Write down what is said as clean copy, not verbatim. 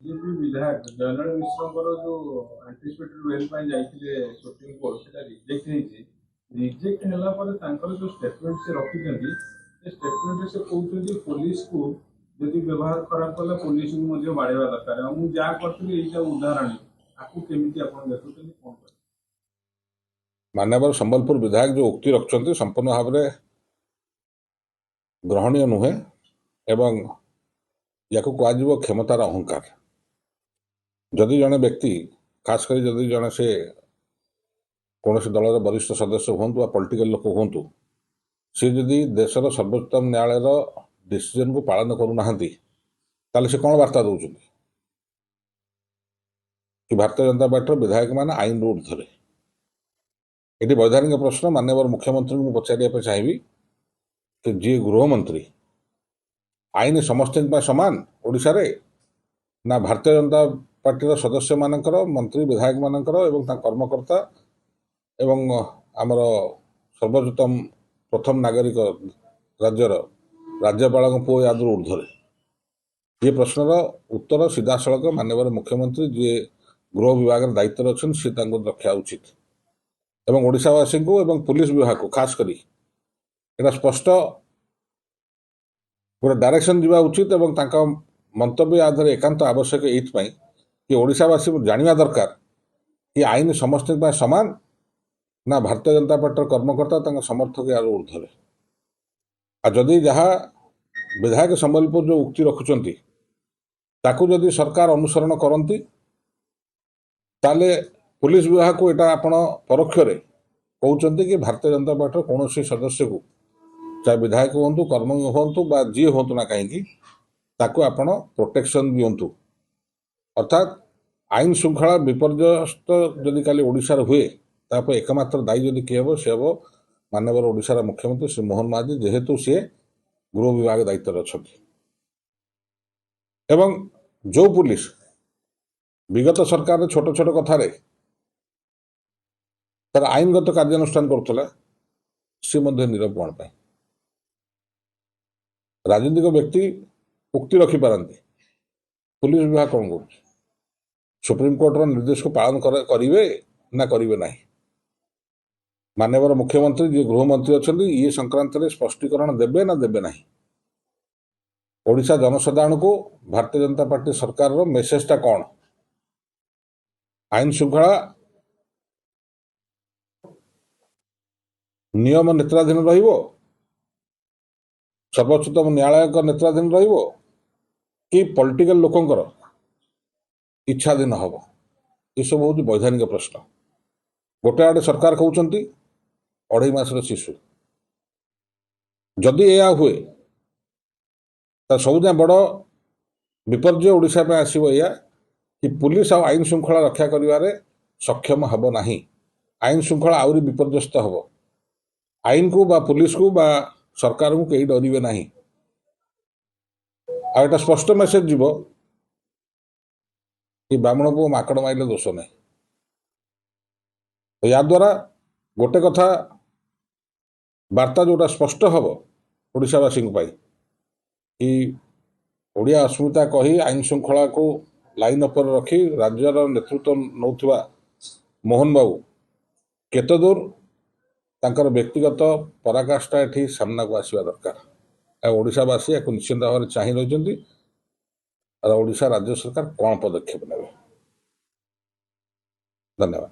BJP विधायक जयनारायण मिश्र जो आंटीसिपेटेड bell जाइए सुप्रीम कोर्ट से रिजेक्ट रिजेक्ट है जो स्टेटमेंट से रखिंट स्टेटमेंट से कहते पुलिस को जदि व्यवहार खराब कला पुलिस को बाड़ेवा दरकार मुझे जहाँ करी ये उदाहरण आपको केमी आप देखुं कौन माननीय संबलपुर विधायक जो उक्ति रखुच्च संपूर्ण भाव में ग्रहणीय नुहे एवं या कह क्षमतार अहंकार। जदि जड़े व्यक्ति खास कर जदि जड़े से कौन दलर वरिष्ठ सदस्य हूँ पॉलिटिकल लोक हूँ सी जदि देशर सर्वोच्चतम न्यायालय डिसीजन को पालन करूना से कौन वार्ता दौरान कि भारतीय जनता पार्टी विधायक मैंने आईन ऊर्ध्वे ये वैधानिक प्रश्न माननीय मुख्यमंत्री को पचार चाहिए कि जी गृहमंत्री आईन समस्त सामान ओडिशा रे ना भारतीय जनता पार्टी सदस्य मानकर मंत्री विधायक मानकर एवं कर्मकर्ता एवं आमर सर्वोच्चतम प्रथम नागरिक राज्यर राज्यपाल पुओ याद ऊर्ध्वे ये प्रश्नर उत्तर सीधा सड़क माननीय मुख्यमंत्री जी गृह विभाग दायित्व अच्छे सी रखा उचित एवं ओडिशावासी को एवं पुलिस विभाग को खास करी एटा स्पष्ट गोटे डायरेक्शन दिवा उचित एवं मंतव्य आधार एकांत आवश्यक ये कि ओडिशावासी जानवा दरकार कि आईन समस्त सामान ना भारतीय जनता पार्टी कर्मकर्ता समर्थक यार ऊर्ध्वे जदि जहाँ विधायक संबलपुर जो उक्ति रखुच्च ताकू जदि सरकार अनुसरण करती ताले पुलिस विभाग को यहाँ आपण परोक्ष कहते कि भारतीय जनता पार्टी कौन सदस्य को चाहे विधायक हूँ कर्मी हूँ जी हूँ ना कहीं आपण प्रोटेक्शन दिंतु अर्थात आईन श्रृंखला विपर्यस्त जदि काली ओडिशार हुए तापर एकमात्र दायी जदि किए हे सी हम माननीय ओडिशार मुख्यमंत्री श्री मोहन महादी जेहेतु सी गृह विभाग दायित्व अच्छा एवं जो पुलिस विगत सरकार छोट छोट कथार तार आईनगत कार्यानुष्ठान करुला सी नीरव कौन पाई राजनीतिक व्यक्ति उक्ति रखिपारती पुलिस विभाग कौन कर सुप्रीम कोर्टर निर्देश को पालन करेंगे ना करेंगे ना माननीय मुख्यमंत्री जी गृहमंत्री अच्छा ये संक्रांत में स्पष्टीकरण देवे ना देवे ना ओडिशा जनसाधारण को भारतीय जनता पार्टी सरकार मेसेजटा कौन आईन श्रृंखला नियम नेत्राधीन रहिबो सर्वोच्चतम न्यायालय नेत्राधीन रहिबो कि पॉलिटिकल लोकंकर इच्छाधीन हम ये सब हूँ वैधानिक प्रश्न। गोटे आड़े सरकार कहते 2.5 मासर शिशु जदि यह हुए तो सबुजा बड़ विपर्य ओडिशा में आसो या कि पुलिस आईन श्रृंखला रक्षा कर सक्षम हम ना आईन श्रृंखला आहरी विपर्यस्त हम आईन को बा पुलिस को बा सरकार को कहीं डरवे ना आटा स्पष्ट मेसेज जीव कि बामण पुओ माकड़ माइले दोष ना तो या द्वारा गोटे कथा वार्ता जोटा स्पष्ट हम ओडिशावासी कि ओडिया अस्मिता कही आईन श्रृंखला को लाइन अपर रखी राज्यर नेतृत्व नौथिबा मोहन बाबू केते दूर तांकर व्यक्तिगत पराकाष्ठा एठी सामना को आसवा दरकार ओडिशावासी या निश्चित भाव में चाह रही ओडिशा राज्य सरकार कौन पदक्षेप नेबे। धन्यवाद।